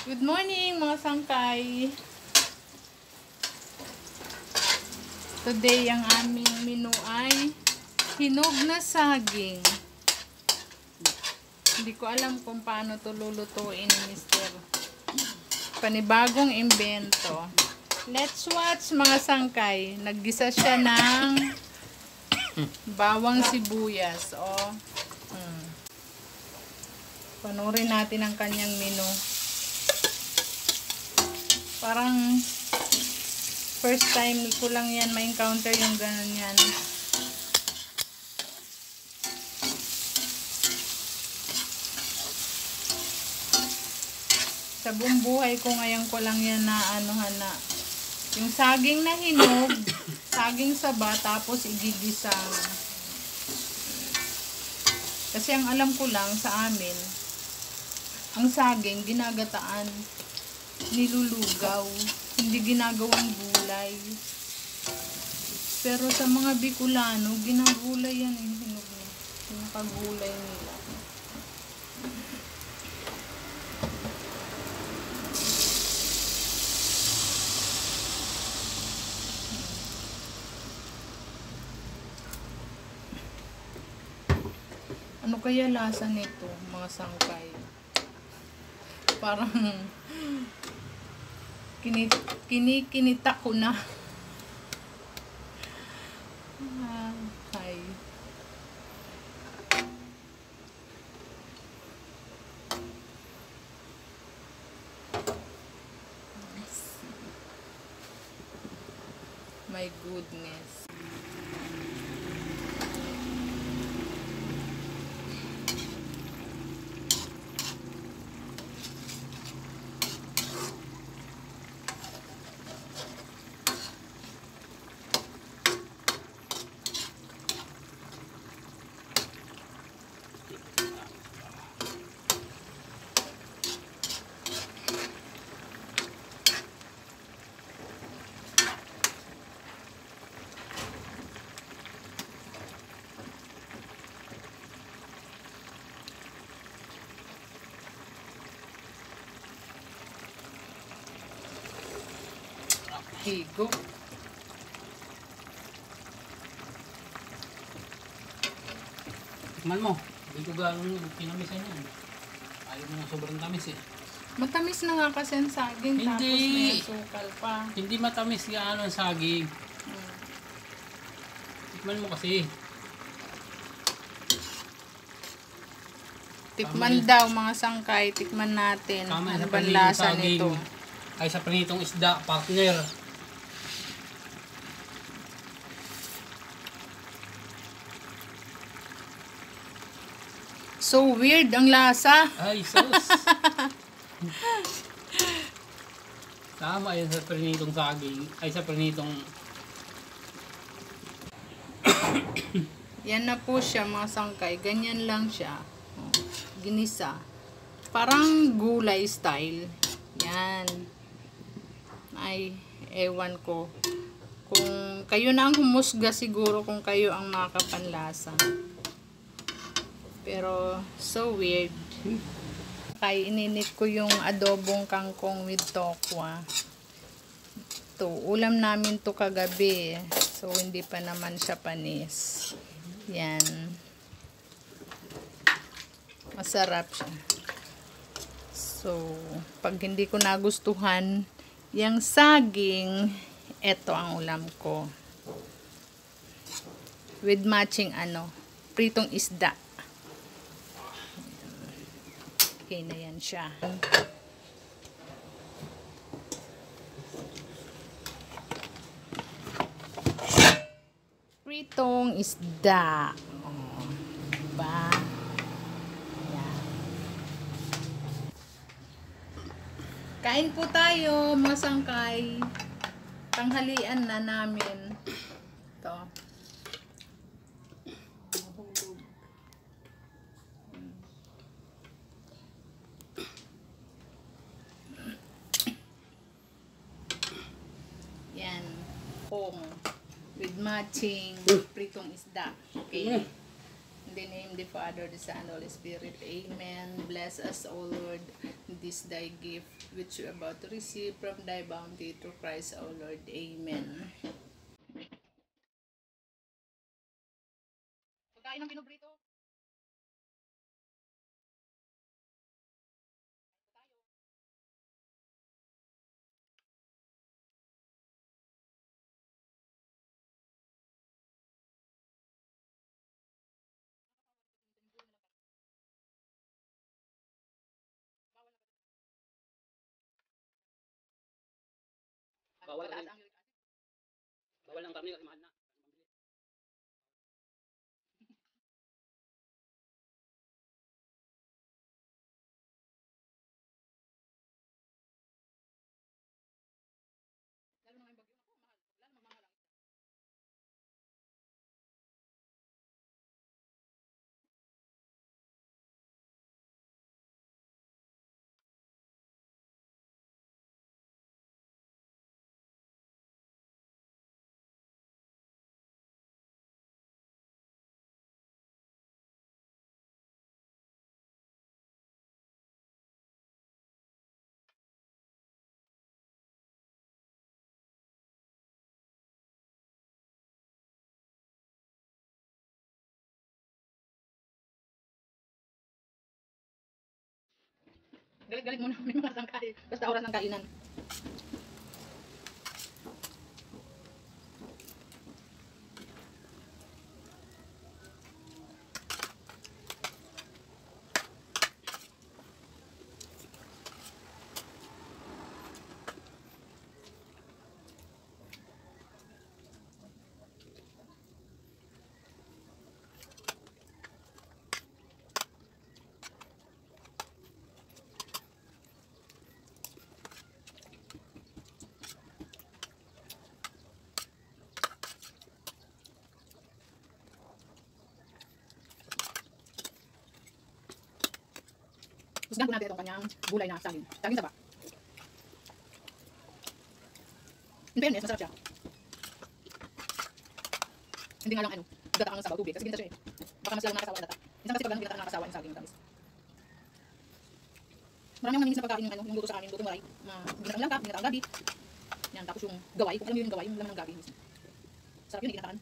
Good morning mga sangkay. Today ang aming menu ay hinog na saging. Hindi ko alam kung paano to lulutuin ni Mr. Panibagong imbento. Let's watch mga sangkay. Naggisa siya ng bawang sibuyas. Panurin natin ang kanyang menu. Parang first time ko lang yan ma-encounter yung ganyan. Sa buong buhay ko ngayon ko lang yan na na yung saging na hinog, saging saba, tapos igigisa. Kasi ang alam ko lang sa amin, ang saging ginagataan, nilulugaw, hindi ginagawang gulay. Pero sa mga Bicolano, ginagulay yan eh, hinog na. Pinakagulay nila. Ano kaya lasa nito, mga sangkay? Parang kinikinita ko na. Hi. My goodness. Higo. Tikman mo. Hindi ko gano'n pinamisan yan. Ayaw mo na sobrang tamis eh. Matamis na nga kasi ang saging, tapos may sukal pa. Hindi matamis gaano ang saging. Tikman mo kasi. Tikman daw mga sangkay, tikman natin. Ano ba lasa nito? Ay sa prinitong isda, partner. So weird ang lasa. Ay, sus. Tama yan sa prinitong saging. Ay sa prinitong... Yan na po siya mga sangkay. Ganyan lang siya. Ginisa. Parang gulay style. Yan. Ay, ewan ko. Kung kayo na ang humusga siguro kung kayo ang makapanlasa. Pero, so weird. Kaya ininit ko yung adobong kangkong with tokwa. To, ulam namin to kagabi. So, hindi pa naman siya panis. Yan. Masarap siya. So, pag hindi ko nagustuhan yung saging, eto ang ulam ko. With matching pritong isda. Okay na yan siya. Pritong isda. Diba? Yan. Kain po tayo mga sangkay. Tanghalian na namin. Ito. With matching pritong isda. Okay. In the name of the Father, the Son, and the Holy Spirit. Amen. Bless us, O Lord, this thy gift. which you're about to receive from thy bounty through Christ our Lord. Amen. Pagkain ng pinobrito. Bawal ang bawal ang karne kasi mahal na. Lalo na ngayong bagyo. Ako, mahal. Lalo magmamahal ang isda. Galit-galit muna kami mga sangkay. Basta oras ng kainan. Husgan po natin itong kanyang gulay na saging. Saging saba. In fairness, masarap siya. Hindi nga lang gata ang sabaw tubig. Kasi ginta siya eh. Baka mas lalong nakasawa ang gata. Minsan kasi pag lang ginata nakasawa yung saging matamis. Marami ang naminis na pagkain yung luto sa amin. Luto maray. Ginata ang langka, ginata ang gabi. Yan, tapos yung gaway. Kung alam mo yung gaway, yung laman ng gabi. Sarap yun, ginataan.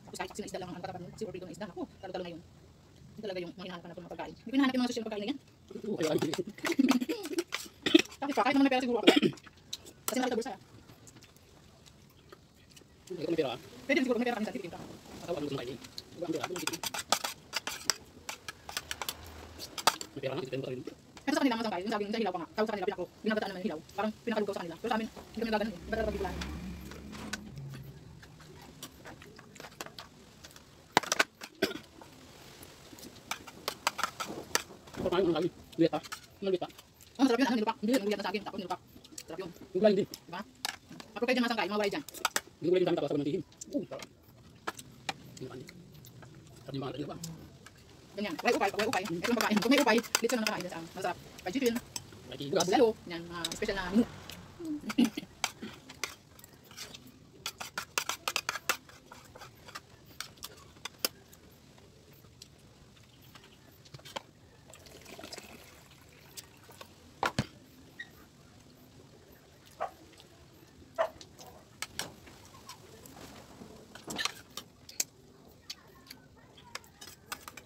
Tapos kahit paksi na isda lang ang katapan mo. Silver prito ng isda. Ako, talo-talo na yun. Yun talaga yung mahinahanap natin ng pagkain. Hindi ko hinahanap yung mga social pagkain na yan. Tapos pa, kahit naman may pera siguro ako. Kasi nakita bulsa. Hindi ko may pera. Pwede siguro may pera kami sa titigim ka. Ako ang gusto kainin. Wala ang pera, ako ang may pera na, hindi ko rin. Kasi sa kanila mga sangkay, yung saging sa hilaw pa nga. Tawag sa kanila, pinako, binagataan naman yung hilaw. Parang pinakalugaw sa kanila. Pero sa amin, hindi kami nagaganon eh. Iba talaga biglaan. Ako kain ng lagi. Luweta. Luweta. Oh, masarap yun, nilupak. Hindi yun, ng saging, tapos nilupak. Sarap yun. Yung gulay hindi. Diba? Ako kayo dyan mga sangkay, mga waray dyan. Yung gulay yung dami tapos ako ng tihim. Sarap. Yung kanin. Sarap yung mga tayo pa. Ganyan, way upay, way upay. Ito yung pagkain. Kung may upay, dito na nakakain sa masarap. Fried chicken, Lagi bugas. bulalo, yan, special na menu.